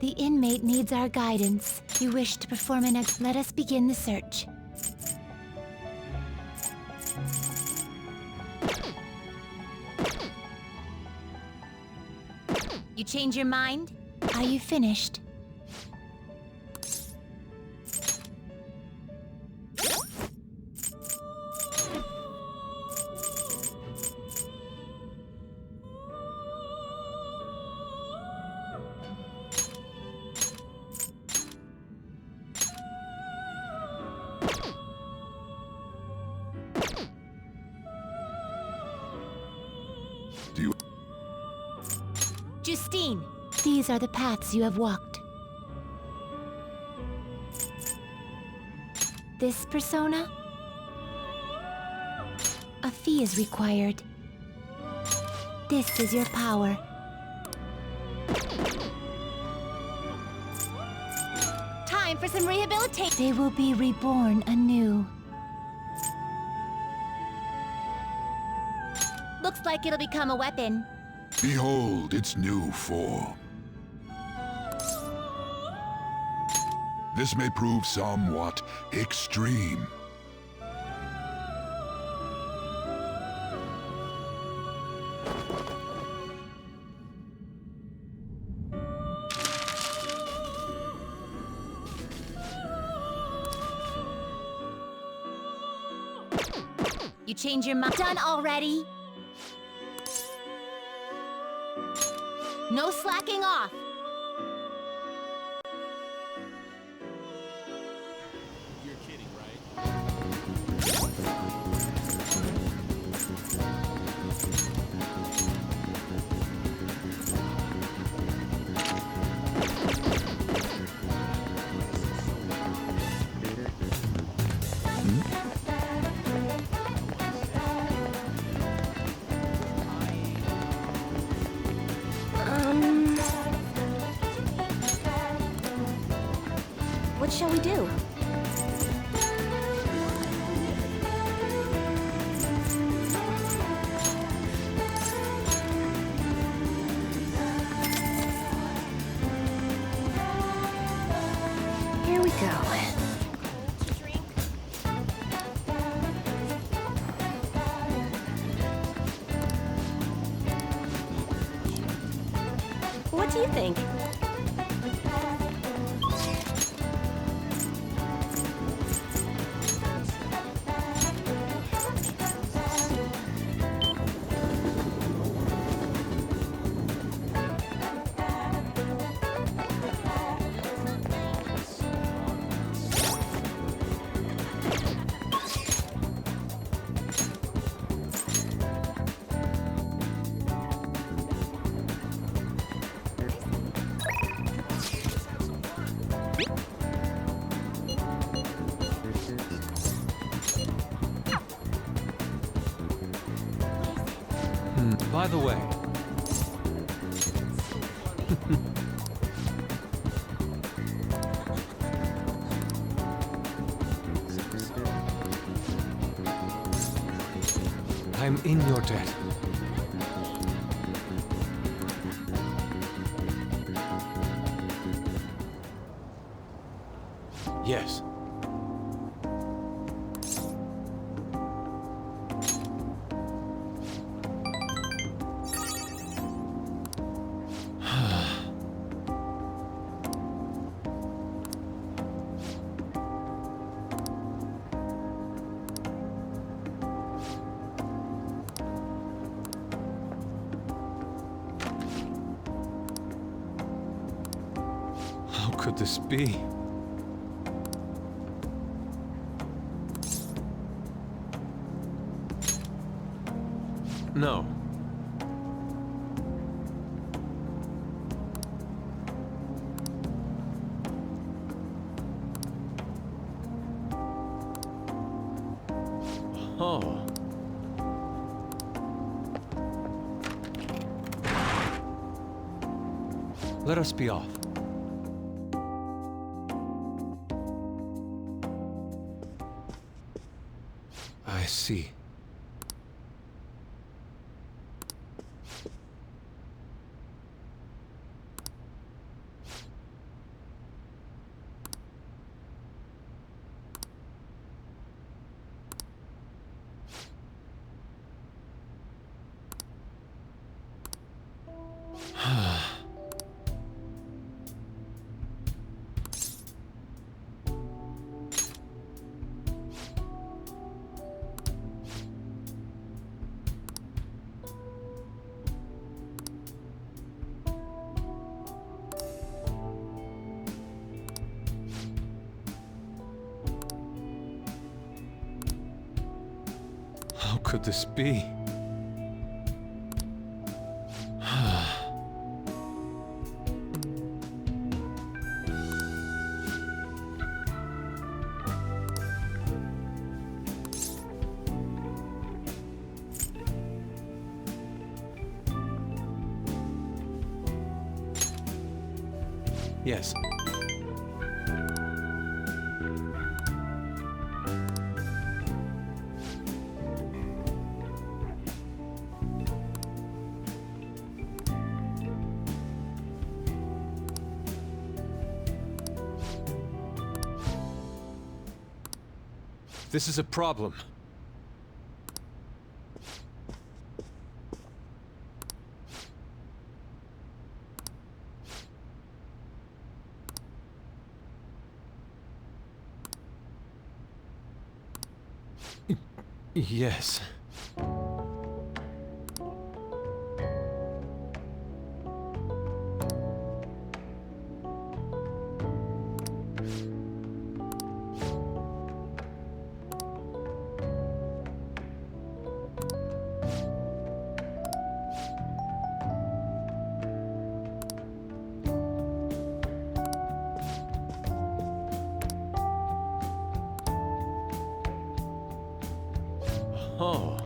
The inmate needs our guidance. You wish to perform an Let us begin the search. You change your mind? Are you finished? Justine, these are the paths you have walked. This persona? A fee is required. This is your power. Time for some rehabilitation. They will be reborn anew. Looks like it'll become a weapon. Behold its new form. This may prove somewhat extreme. You change your mind? Done already? No slacking off! You're kidding, right? What shall we do? Here we go. What do you think? By the way, I'm in your debt. Yes. How could this be? No. Oh. Let us be off. I see. could this be? Yes. This is a problem. Yes. Oh.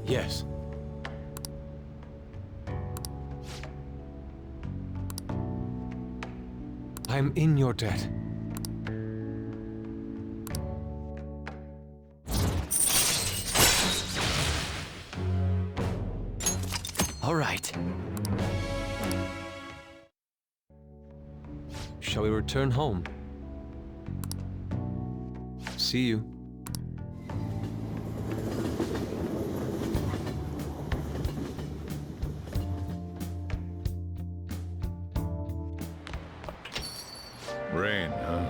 Yes. I'm in your debt. All right. Shall we return home? See you. Rain, huh?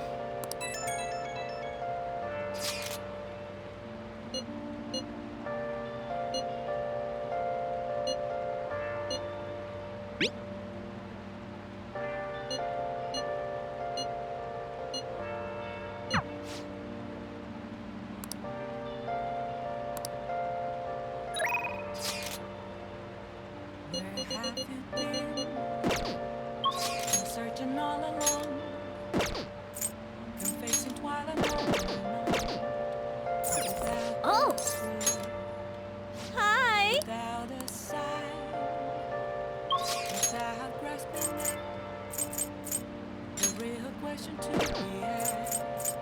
Where have you been? I'm searching all alone, confessing twilight Oh! Hi! without a sign, without grasping it. The real question to be asked: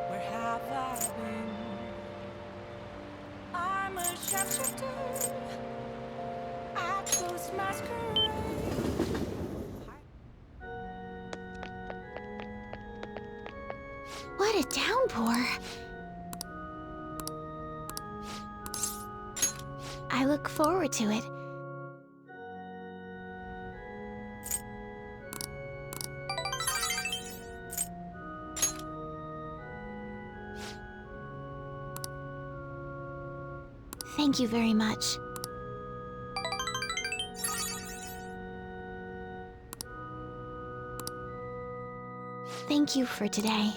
where have I been? I'm a sharpshooter. I chose masquerade. What a downpour! I look forward to it. Thank you very much. Thank you for today.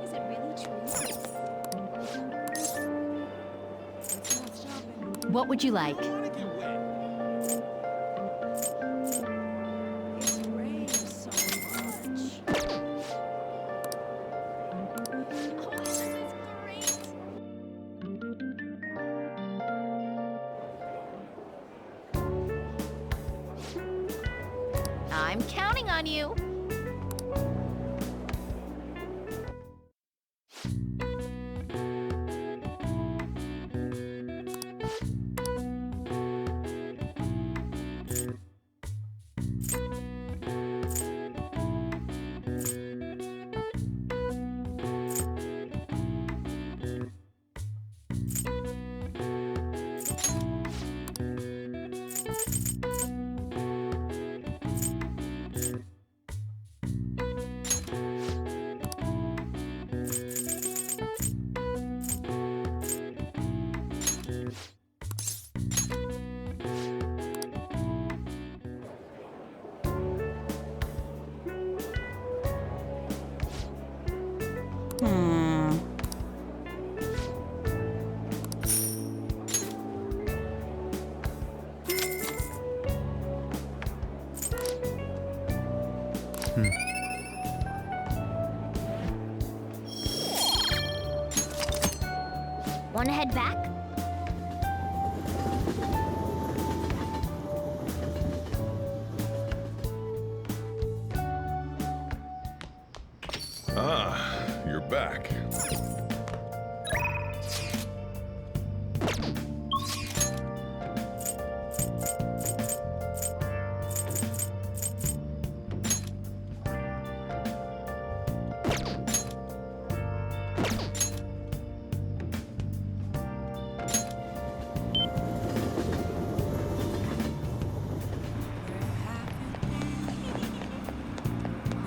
Is it really true? What would you like? It rains so much. Oh, this is great! I'm counting on you. Wanna head back? Ah, you're back.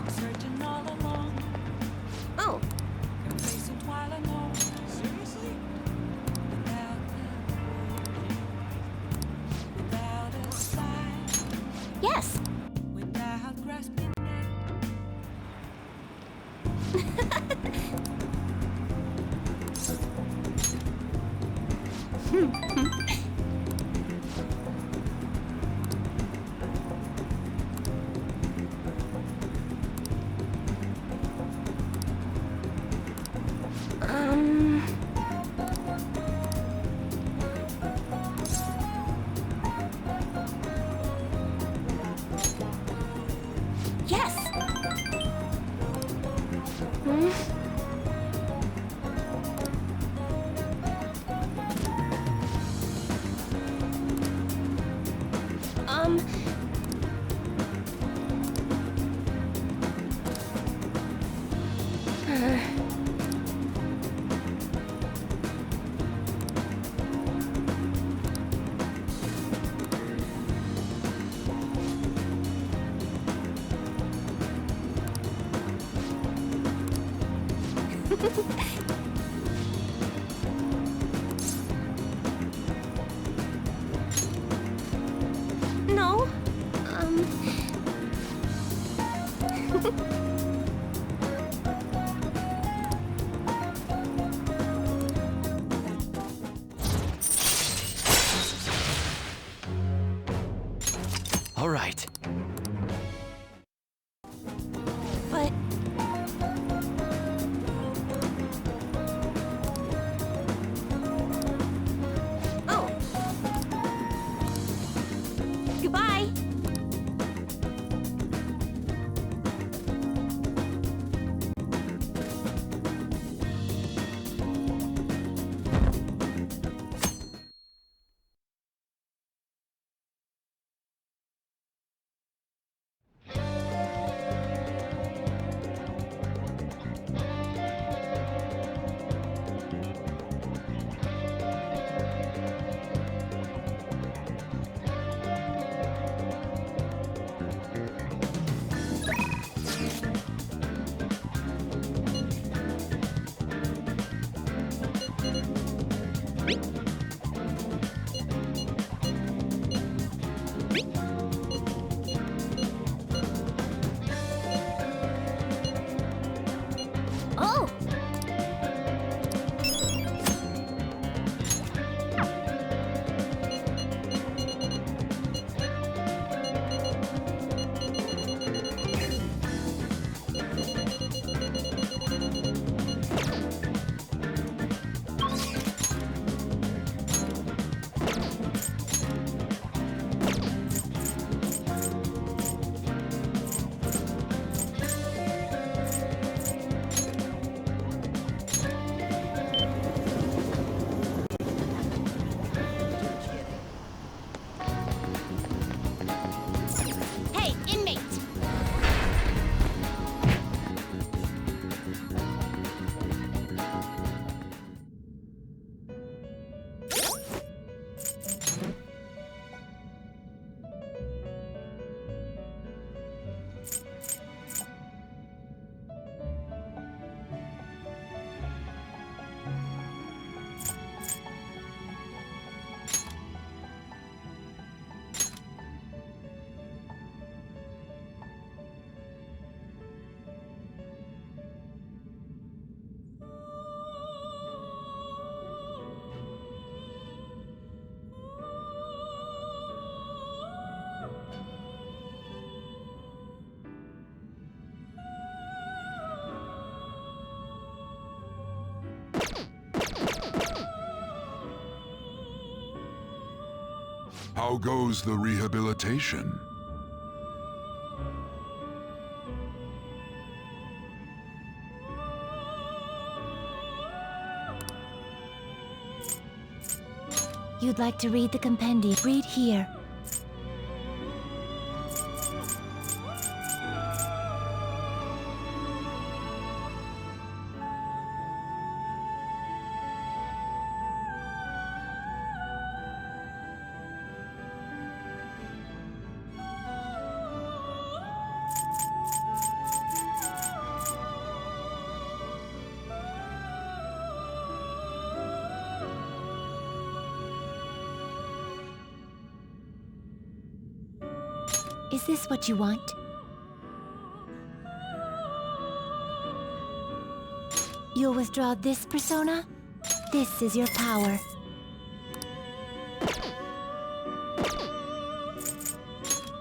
Searching all along, Oh, complacent while alone. Seriously? Without a sign, yes. without grasping it. Yes. Hmm? Um. No. All right. But How goes the rehabilitation? You'd like to read the compendium? Read here. Is this what you want? You'll withdraw this persona? This is your power.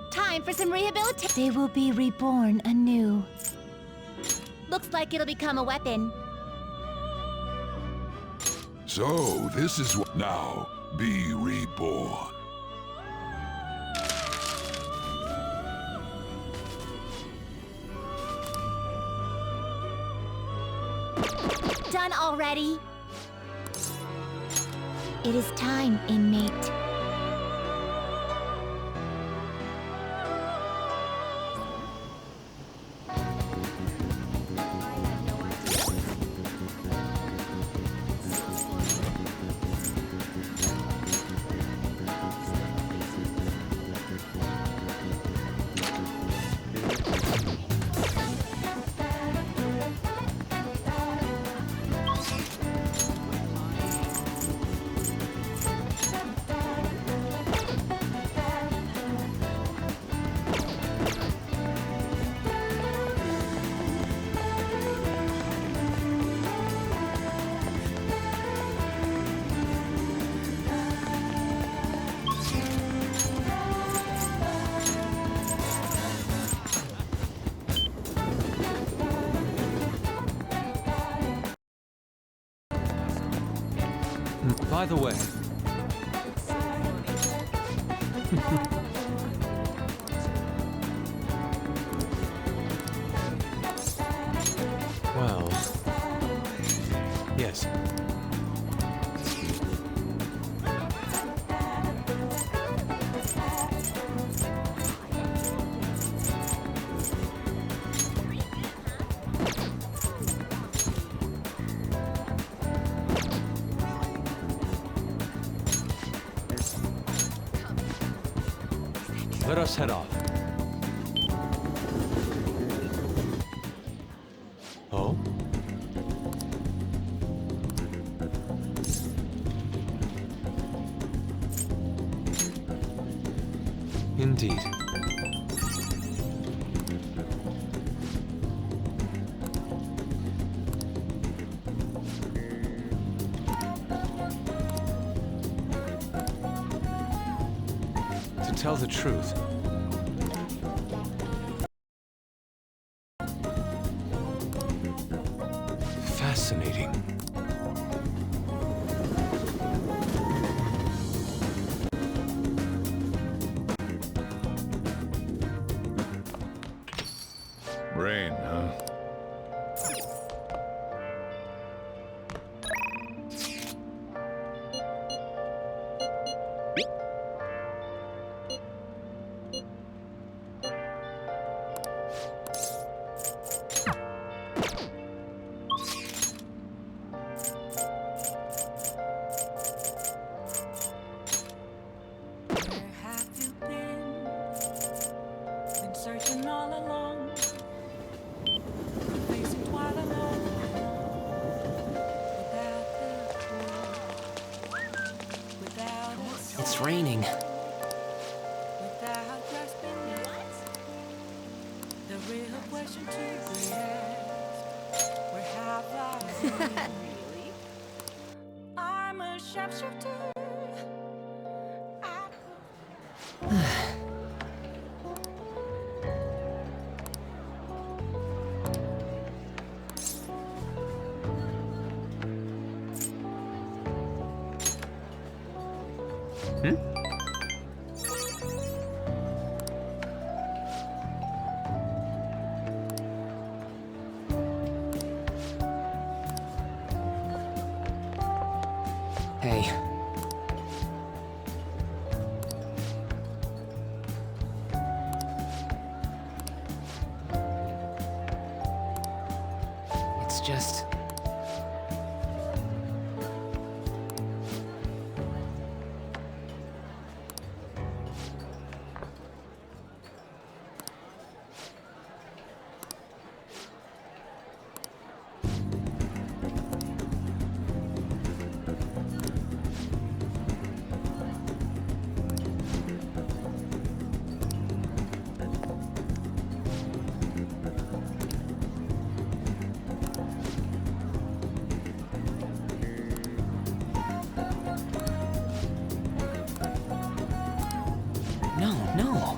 Time for some rehabilitation. They will be reborn anew. Looks like it'll become a weapon. So, this is what... Now, be reborn. Done already? It is time, inmate. By the way... Well... Yes. Let us head off. Oh? Indeed. To tell the truth, fascinating. Brain, huh? Where have you been? Been searching all along, facing twilight alone, without the truth, without a soul, It's raining. without grasping it. The real question to be asked: where have I been? I'm a sharpshooter. Hey. It's just... No.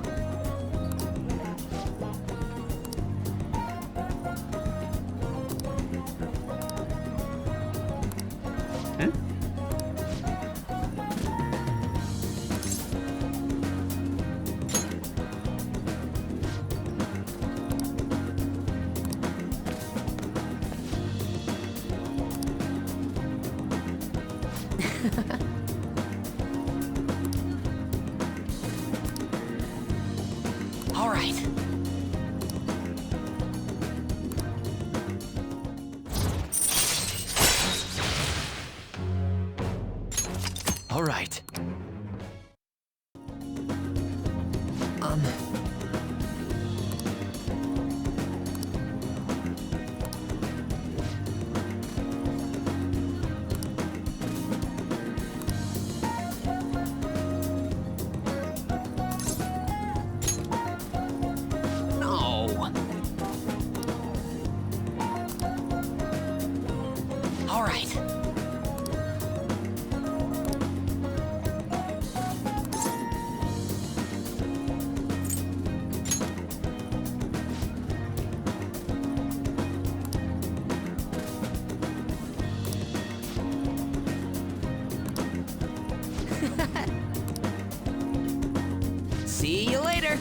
All right. All right. No. All right. See you later.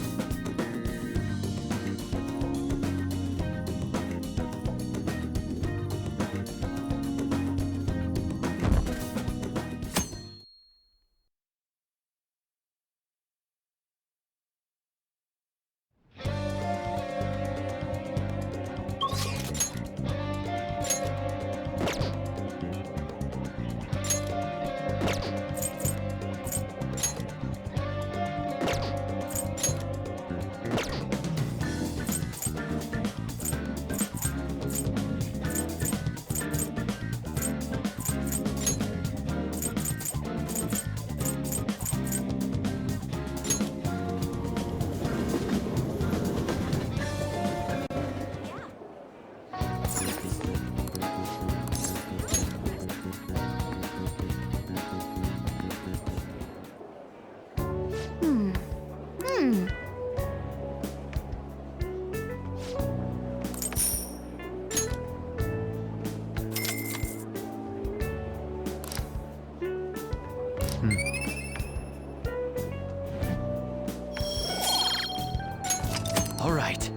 All right.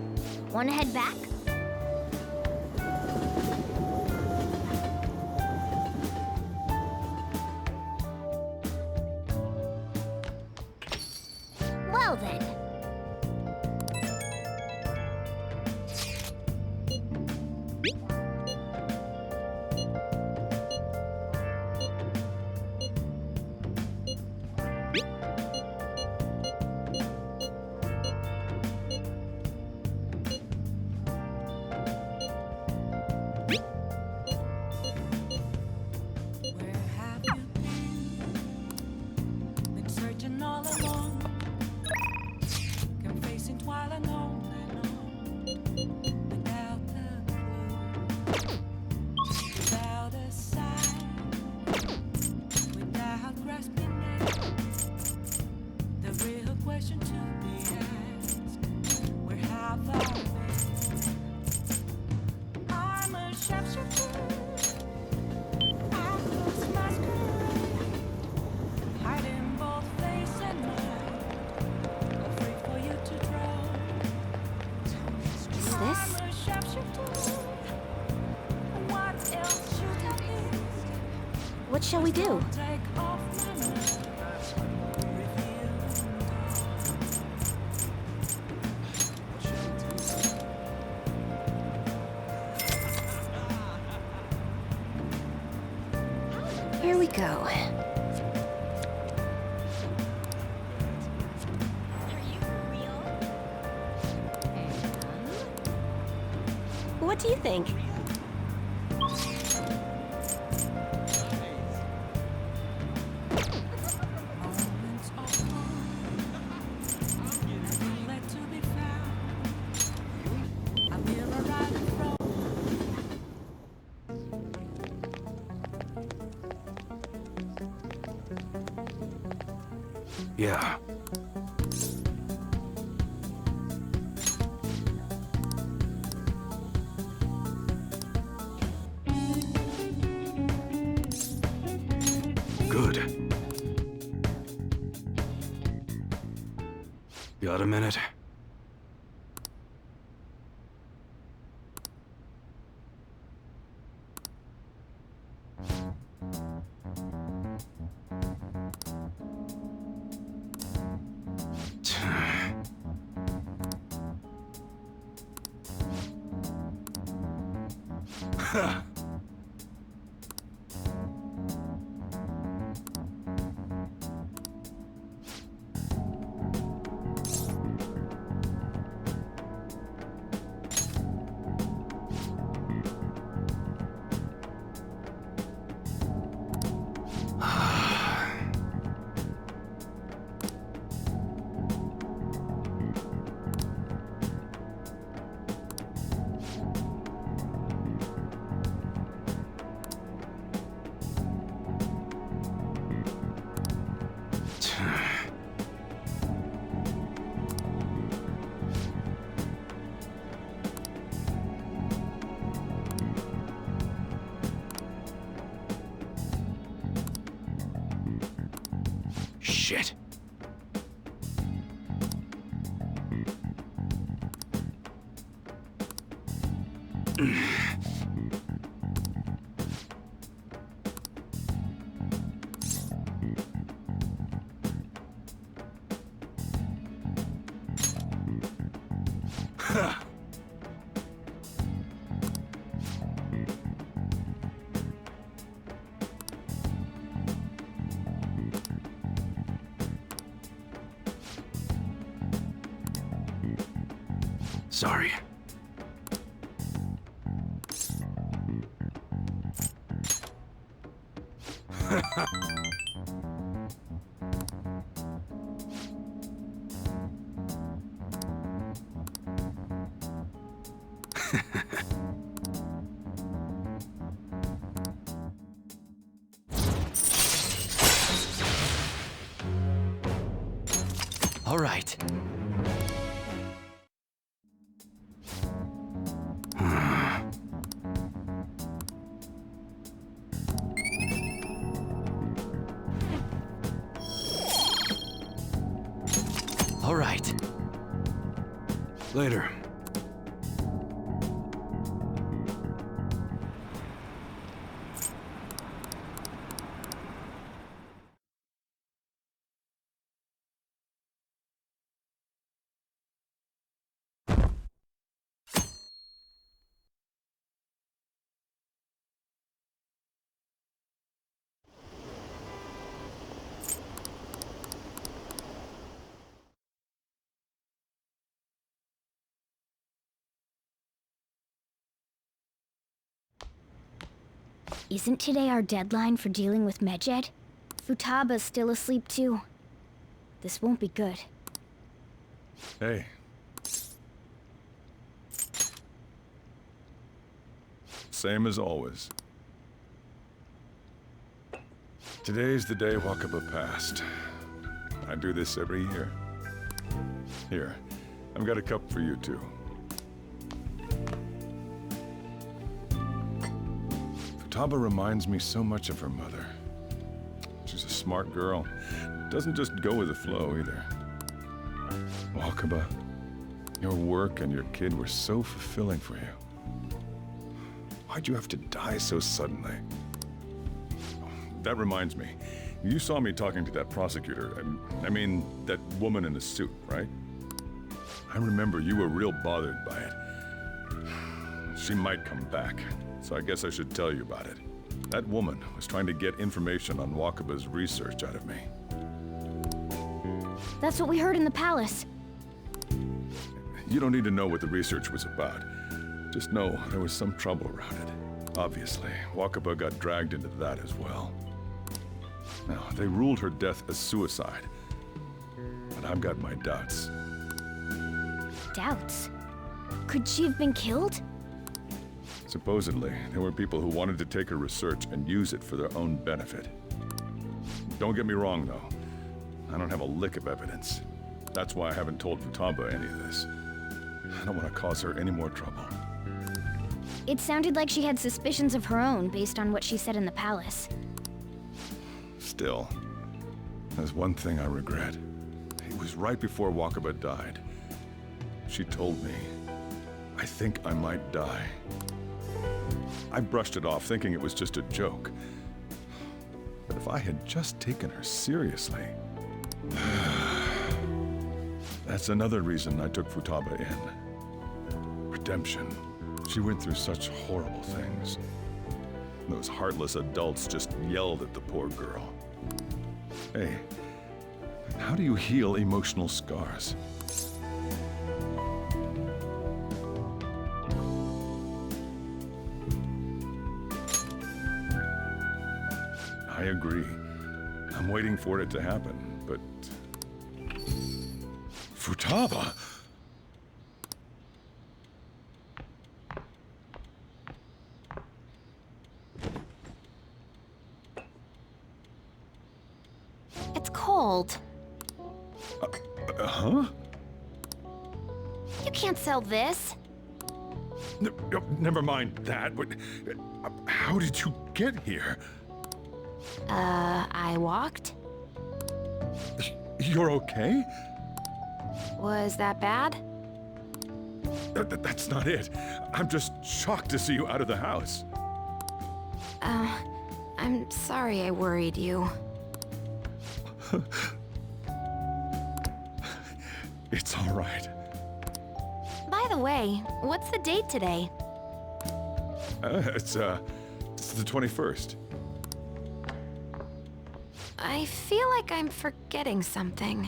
Wanna head back? Well then. Where have you been searching all along, confessing while alone without a clue, without a sign, without grasping it. The real question to be asked: where have I been? I'm a sharpshooter. Hiding both face and mind, afraid for you to draw. Is this? I'm a sharpshooter. What else should I be? What shall we do? Take Here we go. Are you for real? What do you think? Moments of calm, nowhere to be found. I feel a right and wrong. Yeah. Good. Got a minute? Shit. Sorry. All right. All right. Later. Isn't today our deadline for dealing with Medjed? Futaba's still asleep too. This won't be good. Hey. Same as always. Today's the day Wakaba passed. I do this every year. Here, I've got a cup for you too. Futaba reminds me so much of her mother. She's a smart girl. Doesn't just go with the flow either. Wakaba, your work and your kid were so fulfilling for you. Why'd you have to die so suddenly? That reminds me. You saw me talking to that prosecutor. I mean, that woman in the suit, right? I remember you were real bothered by it. She might come back, so I guess I should tell you about it. That woman was trying to get information on Wakaba's research out of me. That's what we heard in the palace. You don't need to know what the research was about. Just know there was some trouble around it. Obviously, Wakaba got dragged into that as well. Now, they ruled her death as suicide. But I've got my doubts. Doubts? Could she have been killed? Supposedly, there were people who wanted to take her research and use it for their own benefit. Don't get me wrong, though. I don't have a lick of evidence. That's why I haven't told Futaba any of this. I don't want to cause her any more trouble. It sounded like she had suspicions of her own based on what she said in the palace. Still, there's one thing I regret. It was right before Wakaba died. She told me, I think I might die. I brushed it off, thinking it was just a joke. But if I had just taken her seriously... That's another reason I took Futaba in. Redemption. She went through such horrible things. Those heartless adults just yelled at the poor girl. Hey, how do you heal emotional scars? I agree. I'm waiting for it to happen, but... Futaba! It's cold. Huh? You can't sell this. Never mind that. But, how did you get here? I walked. You're okay? Was that bad? That's not it. I'm just shocked to see you out of the house. I'm sorry I worried you. It's all right. By the way, what's the date today? It's the 21st. I feel like I'm forgetting something.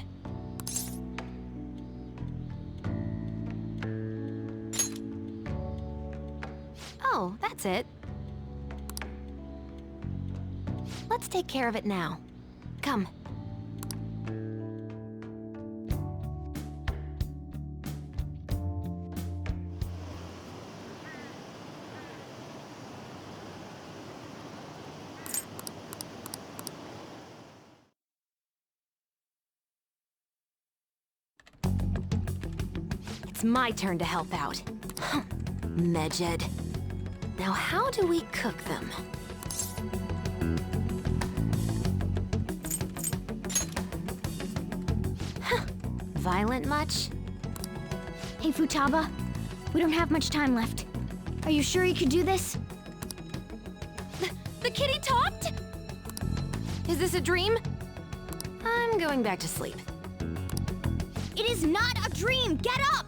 Oh, that's it. Let's take care of it now. Come. It's my turn to help out. Medjed. Now how do we cook them? Violent much? Hey, Futaba. We don't have much time left. Are you sure you could do this? The kitty talked? Is this a dream? I'm going back to sleep. It is not a dream! Get up!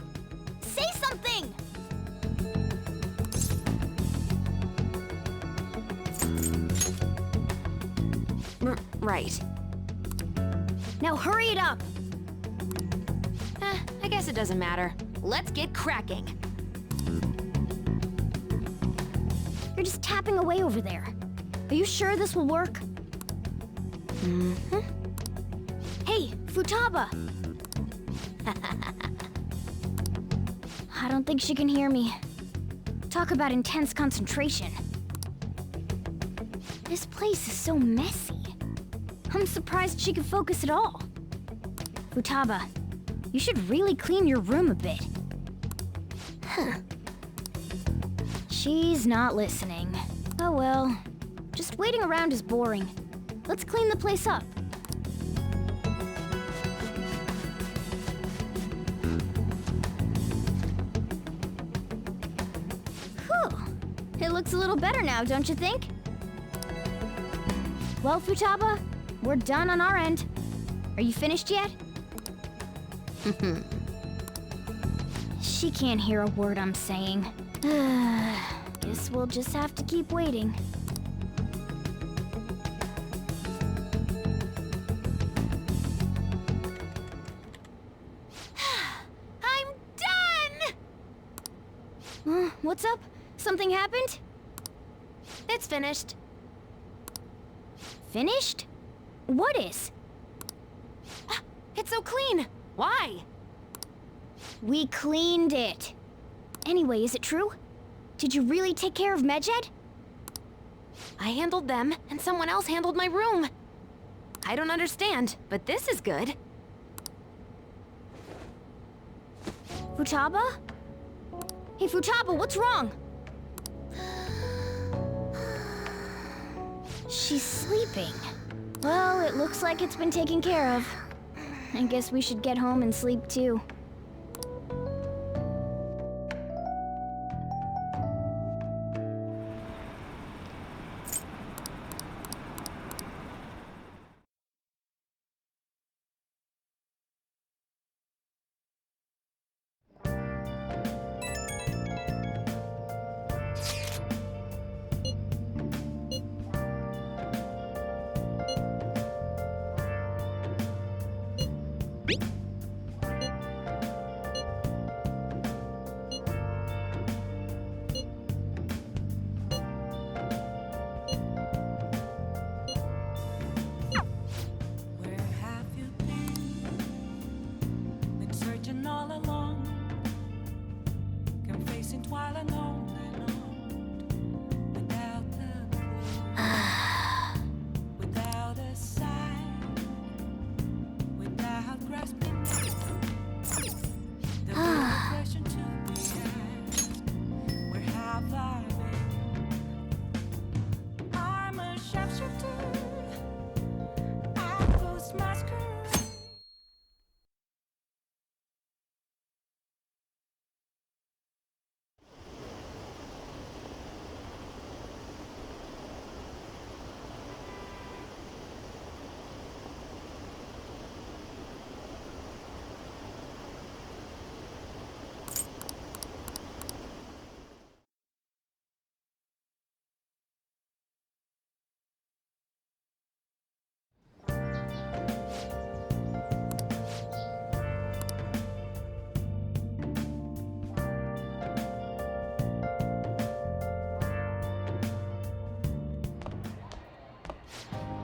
Say something! Right. Now hurry it up! I guess it doesn't matter. Let's get cracking. You're just tapping away over there. Are you sure this will work? Mm-hmm. Hey, Futaba! I don't think she can hear me. Talk about intense concentration. This place is so messy. I'm surprised she could focus at all. Futaba, you should really clean your room a bit. She's not listening. Oh well. Just waiting around is boring. Let's clean the place up. Whew. It looks a little better now, don't you think? Well, Futaba, we're done on our end. Are you finished yet? She can't hear a word I'm saying. Guess we'll just have to keep waiting. What's up? Something happened? It's finished. Finished? What is? It's so clean. Why? We cleaned it. Anyway, is it true? Did you really take care of Medjed? I handled them, and someone else handled my room. I don't understand, but this is good. Futaba? Hey, Futaba, what's wrong? She's sleeping. Well, it looks like it's been taken care of. I guess we should get home and sleep too. Where have you been? Been searching all along, confessing while alone and on, without a clue, without a sign, without grasping the real question to be asked. Where have I been? I'm a sharpshooter. I post masquerade.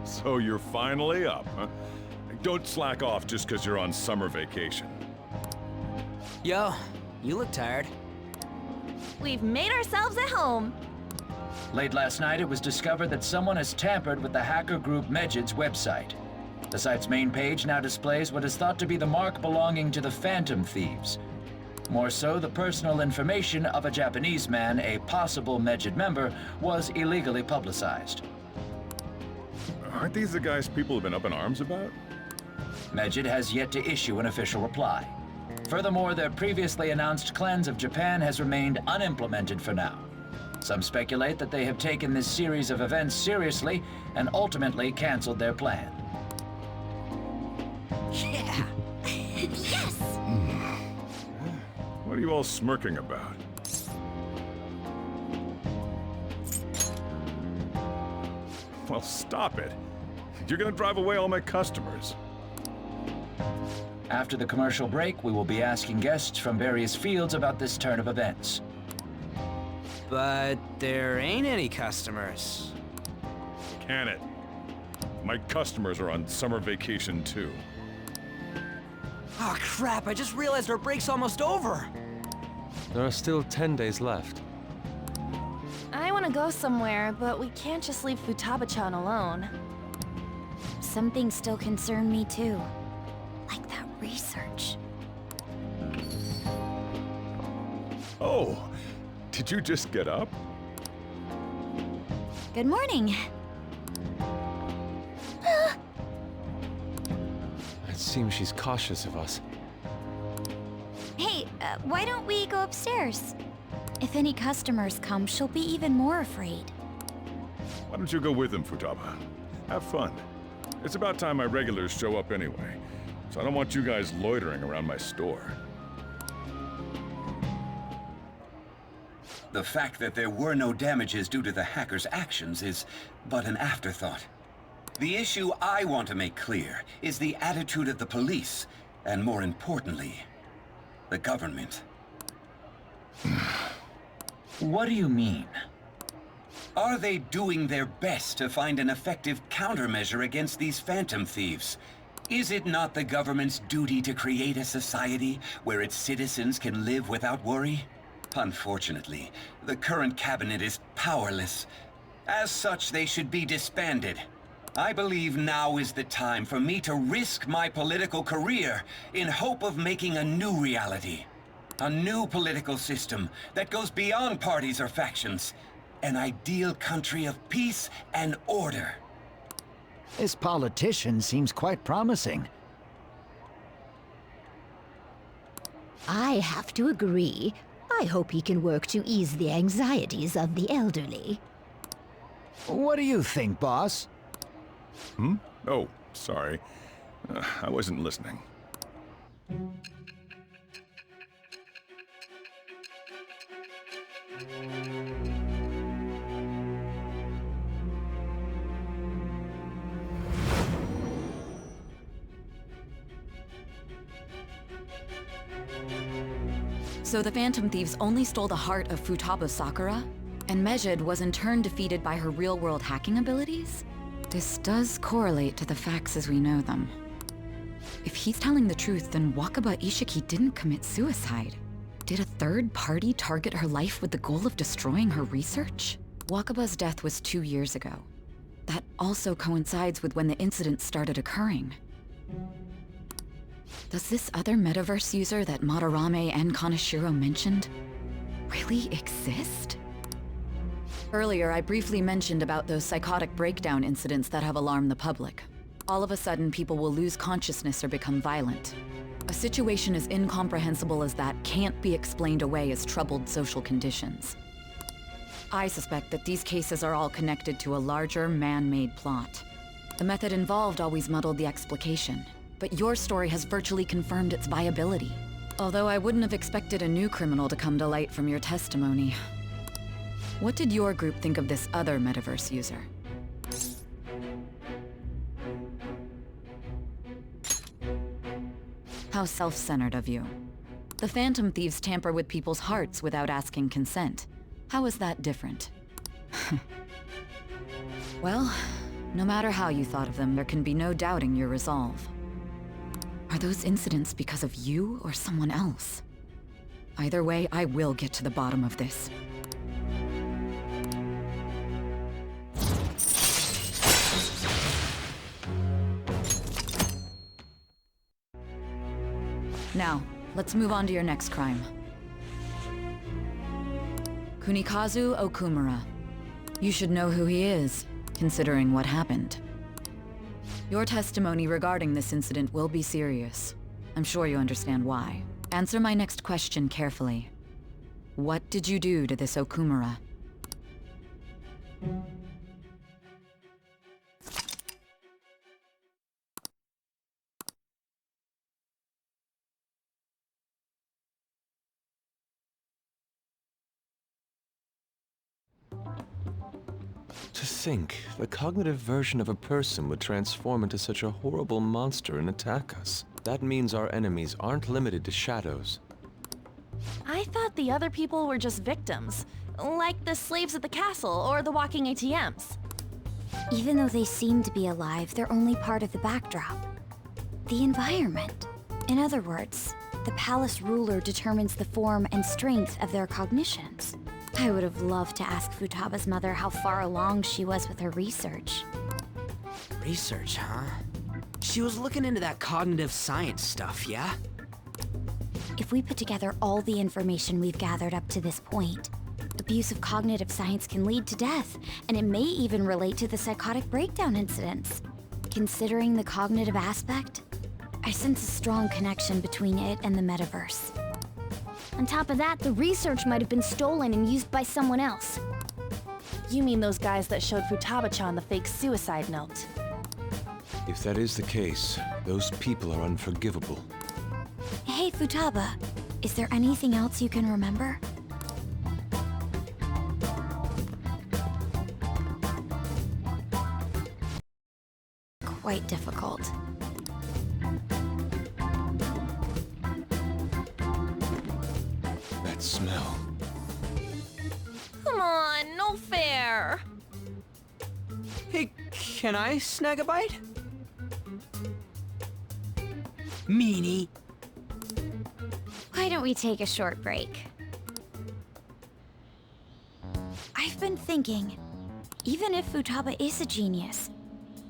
So you're finally up, huh? Don't slack off just because you're on summer vacation. Yo, you look tired. We've made ourselves at home. Late last night, it was discovered that someone has tampered with the hacker group Medjed's website. The site's main page now displays what is thought to be the mark belonging to the Phantom Thieves. More so, the personal information of a Japanese man, a possible Medjed member, was illegally publicized. Aren't these the guys people have been up in arms about? Medjed has yet to issue an official reply. Furthermore, their previously announced cleanse of Japan has remained unimplemented for now. Some speculate that they have taken this series of events seriously and ultimately canceled their plan. Yeah. Yes! What are you all smirking about? Well, stop it. You're gonna drive away all my customers. After the commercial break, we will be asking guests from various fields about this turn of events. But there ain't any customers. Can it? My customers are on summer vacation too. Oh crap, I just realized our break's almost over. There are still 10 days left. I want to go somewhere, but we can't just leave Futaba-chan alone. Some things still concern me too. Like that research. Oh, did you just get up? Good morning. It seems she's cautious of us. Hey, why don't we go upstairs? If any customers come, she'll be even more afraid. Why don't you go with them, Futaba? Have fun. It's about time my regulars show up anyway, so I don't want you guys loitering around my store. The fact that there were no damages due to the hacker's actions is but an afterthought. The issue I want to make clear is the attitude of the police, and more importantly, the government. What do you mean? Are they doing their best to find an effective countermeasure against these phantom thieves? Is it not the government's duty to create a society where its citizens can live without worry? Unfortunately, the current cabinet is powerless. As such, they should be disbanded. I believe now is the time for me to risk my political career in hope of making a new reality. A new political system that goes beyond parties or factions. An ideal country of peace and order. This politician seems quite promising. I have to agree. I hope he can work to ease the anxieties of the elderly. What do you think, boss? Oh, sorry. I wasn't listening. So the Phantom Thieves only stole the heart of Futaba Sakura? And Mejid was in turn defeated by her real-world hacking abilities? This does correlate to the facts as we know them. If he's telling the truth, then Wakaba Ishiki didn't commit suicide. Did a third party target her life with the goal of destroying her research? Wakaba's death was 2 years ago. That also coincides with when the incident started occurring. Does this other metaverse user that Madarame and Kaneshiro mentioned really exist? Earlier, I briefly mentioned about those psychotic breakdown incidents that have alarmed the public. All of a sudden, people will lose consciousness or become violent. A situation as incomprehensible as that can't be explained away as troubled social conditions. I suspect that these cases are all connected to a larger, man-made plot. The method involved always muddled the explication, but your story has virtually confirmed its viability. Although I wouldn't have expected a new criminal to come to light from your testimony. What did your group think of this other metaverse user? How self-centered of you. The Phantom Thieves tamper with people's hearts without asking consent. How is that different? Well, no matter how you thought of them, there can be no doubting your resolve. Are those incidents because of you or someone else? Either way, I will get to the bottom of this. Now, let's move on to your next crime. Kunikazu Okumura. You should know who he is, considering what happened. Your testimony regarding this incident will be serious. I'm sure you understand why. Answer my next question carefully. What did you do to this Okumura? To think, the cognitive version of a person would transform into such a horrible monster and attack us. That means our enemies aren't limited to shadows. I thought the other people were just victims, like the slaves at the castle or the walking ATMs. Even though they seem to be alive, they're only part of the backdrop. The environment. In other words, the palace ruler determines the form and strength of their cognitions. I would have loved to ask Futaba's mother how far along she was with her research. Research, huh? She was looking into that cognitive science stuff, yeah? If we put together all the information we've gathered up to this point, abuse of cognitive science can lead to death, and it may even relate to the psychotic breakdown incidents. Considering the cognitive aspect, I sense a strong connection between it and the metaverse. On top of that, the research might have been stolen and used by someone else. You mean those guys that showed Futaba-chan the fake suicide note? If that is the case, those people are unforgivable. Hey, Futaba, is there anything else you can remember? Quite difficult. That smell. Hey, can I snag a bite? Meanie. Why don't we take a short break? I've been thinking, even if Futaba is a genius,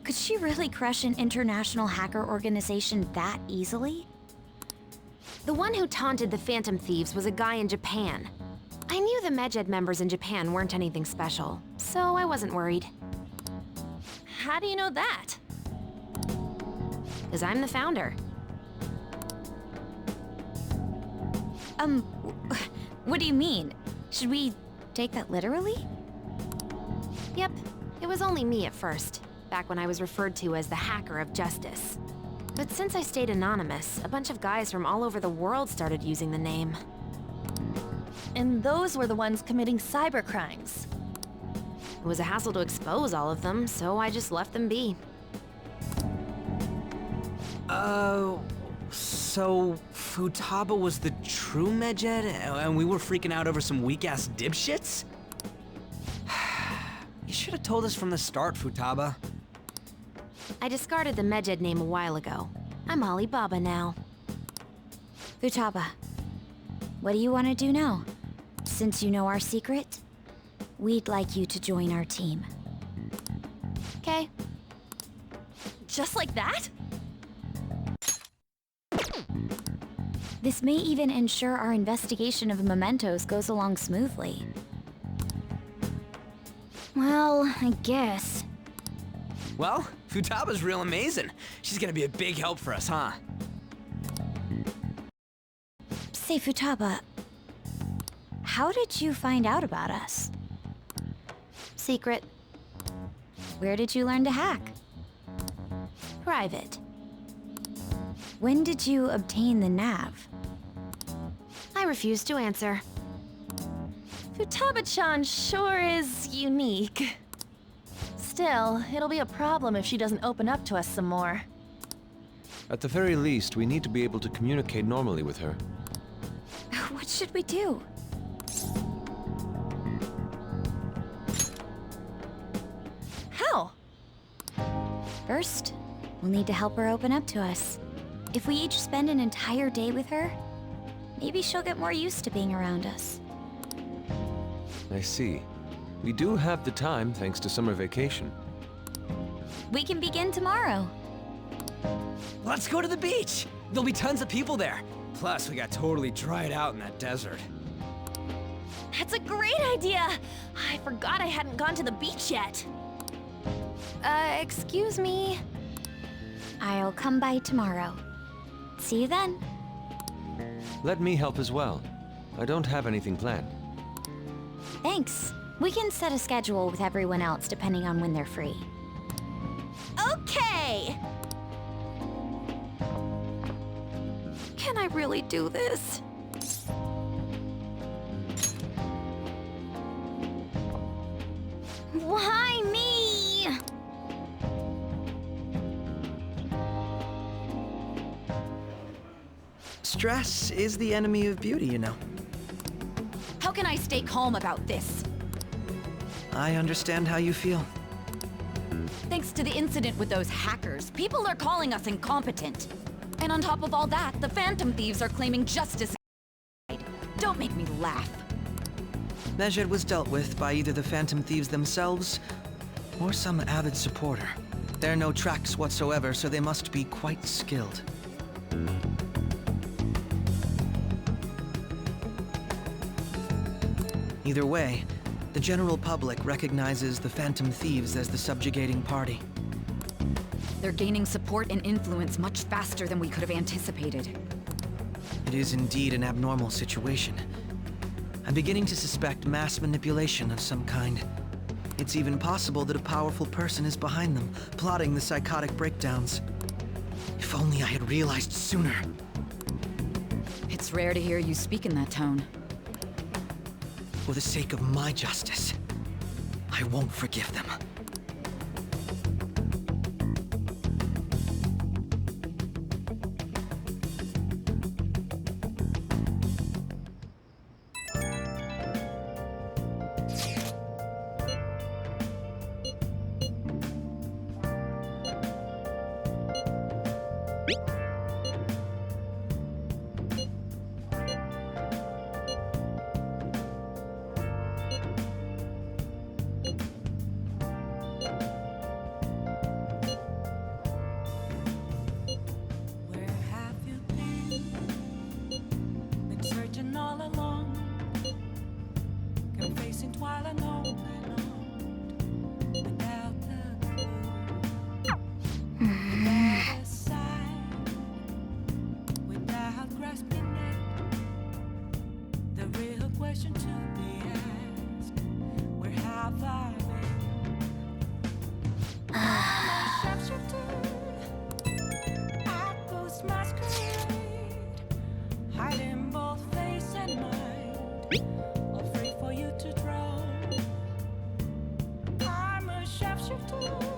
could she really crush an international hacker organization that easily? The one who taunted the Phantom Thieves was a guy in Japan. I knew the Medjed members in Japan weren't anything special, so I wasn't worried. How do you know that? Because I'm the founder. What do you mean? Should we take that literally? Yep, it was only me at first, back when I was referred to as the Hacker of Justice. But since I stayed anonymous, a bunch of guys from all over the world started using the name. And those were the ones committing cybercrimes. It was a hassle to expose all of them, so I just left them be. So Futaba was the true Medjed, and we were freaking out over some weak-ass dipshits? You should have told us from the start, Futaba. I discarded the Medjed name a while ago. I'm Alibaba now. Futaba, what do you want to do now? Since you know our secret, we'd like you to join our team. Okay. Just like that? This may even ensure our investigation of mementos goes along smoothly. Well, I guess. Well, Futaba's real amazing. She's gonna be a big help for us, huh? Say, Futaba, how did you find out about us? Secret. Where did you learn to hack? Private. When did you obtain the nav? I refuse to answer. Futaba-chan sure is unique. Still, it'll be a problem if she doesn't open up to us some more. At the very least, we need to be able to communicate normally with her. What should we do? How? First, we'll need to help her open up to us. If we each spend an entire day with her, maybe she'll get more used to being around us. I see. We do have the time thanks to summer vacation. We can begin tomorrow. Let's go to the beach! There'll be tons of people there. Plus, we got totally dried out in that desert. That's a great idea! I forgot I hadn't gone to the beach yet. Excuse me? I'll come by tomorrow. See you then. Let me help as well. I don't have anything planned. Thanks. We can set a schedule with everyone else depending on when they're free. Okay! Can I really do this? Why me? Stress is the enemy of beauty, you know. How can I stay calm about this? I understand how you feel. Thanks to the incident with those hackers, people are calling us incompetent. And on top of all that, the Phantom Thieves are claiming justice. Don't make me laugh. Medjed was dealt with by either the Phantom Thieves themselves or some avid supporter. There are no tracks whatsoever, so they must be quite skilled. Either way, the general public recognizes the Phantom Thieves as the subjugating party. They're gaining support and influence much faster than we could have anticipated. It is indeed an abnormal situation. I'm beginning to suspect mass manipulation of some kind. It's even possible that a powerful person is behind them, plotting the psychotic breakdowns. If only I had realized sooner. It's rare to hear you speak in that tone. For the sake of my justice, I won't forgive them. Where have you been? Been searching all along, kept facing twilight and on, without a clue, without a sign, without grasping it. The real question to be asked: where have I been? Outpost masquerade, hiding both face and mind, afraid for you to drown. I'm a sharpshooter.